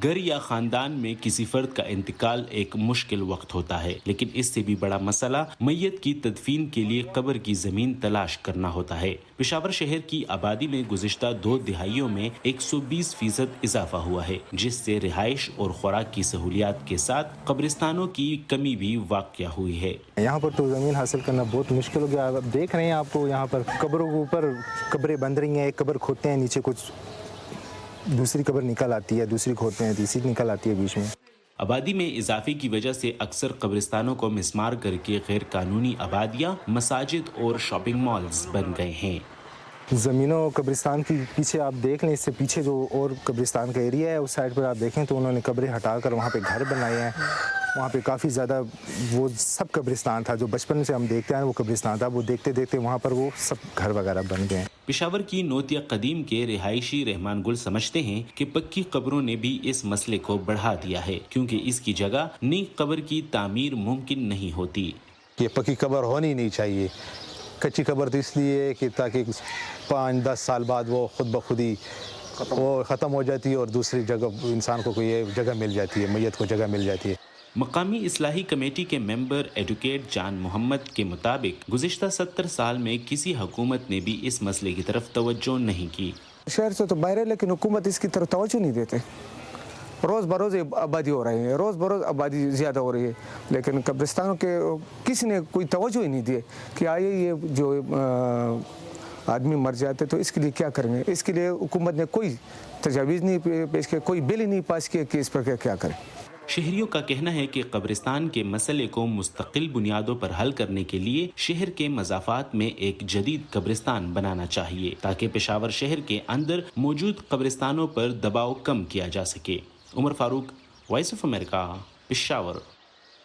گھر یا خاندان میں کسی فرد کا انتقال ایک مشکل وقت ہوتا ہے، لیکن اس سے بھی بڑا مسئلہ میت کی تدفین کے لیے قبر کی زمین تلاش کرنا ہوتا ہے۔ پشاور شہر کی آبادی میں گزشتہ 2 دہائیوں میں 120% اضافہ ہوا ہے، جس سے رہائش اور خوراک کی سہولیات کے ساتھ قبرستانوں کی کمی بھی واقع ہوئی ہے۔ یہاں پر تو زمین حاصل کرنا بہت مشکل ہو گیا۔ آپ دیکھ رہے ہیں، آپ کو یہاں پر قبروں کے اوپر قبریں بن رہی ہیں، ایک قبر کھودتے ہیں، نیچے کچھ دوسری قبر نکل آتی ہے، دوسری کھودتے ہیں، تیسری نکل آتی ہے بیچ میں۔ آبادی میں اضافے کی وجہ سے اکثر قبرستانوں کو مسمار کر کے غیر قانونی آبادیاں، مساجد اور شاپنگ مالز بن گئے ہیں۔ زمینوں قبرستان کی پیچھے آپ دیکھ لیں، اس سے پیچھے جو اور قبرستان کا ایریا ہے، اس سائڈ پر آپ دیکھیں تو انہوں نے قبریں ہٹا کر وہاں پہ گھر بنائے ہیں۔ وہاں پہ کافی زیادہ وہ سب قبرستان تھا جو بچپن سے ہم دیکھتے ہیں، وہ قبرستان تھا، وہ دیکھتے دیکھتے وہاں پر وہ سب گھر وغیرہ بن گئے ہیں۔ پشاور کی نوتیہ قدیم کے رہائشی رحمان گل سمجھتے ہیں کہ پکی قبروں نے بھی اس مسئلے کو بڑھا دیا ہے، کیونکہ اس کی جگہ نئی قبر کی تعمیر ممکن نہیں ہوتی۔ یہ پکی قبر ہونی نہیں چاہیے۔ کچی قبر تو اس لیے کہ تاکہ 5-10 سال بعد وہ خود بخود ہی وہ ختم ہو جاتی ہے اور دوسری جگہ انسان کو کوئی جگہ مل جاتی ہے، میت کو جگہ مل جاتی ہے۔ مقامی اصلاحی کمیٹی کے ممبر ایڈوکیٹ جان محمد کے مطابق گزشتہ 70 سال میں کسی حکومت نے بھی اس مسئلے کی طرف توجہ نہیں کی۔ شہر سے تو باہر ہے، لیکن حکومت اس کی طرف توجہ نہیں دیتے۔ روز بروز آبادی ہو رہی ہے، روز بروز آبادی زیادہ ہو رہی ہے، لیکن قبرستانوں کے کسی نے کوئی توجہ ہی نہیں دی کہ آئے یہ جو آدمی مر جاتے تو اس کے لیے کیا کریں گے۔ اس کے لیے حکومت نے کوئی تجاویز نہیں پیش کیا، کوئی بل ہی نہیں پاس کیا کہ اس پر کیا کریں۔ شہریوں کا کہنا ہے کہ قبرستان کے مسئلے کو مستقل بنیادوں پر حل کرنے کے لیے شہر کے مضافات میں ایک جدید قبرستان بنانا چاہیے، تاکہ پشاور شہر کے اندر موجود قبرستانوں پر دباؤ کم کیا جا سکے۔ عمر فاروق، وائس آف امریکہ، پشاور۔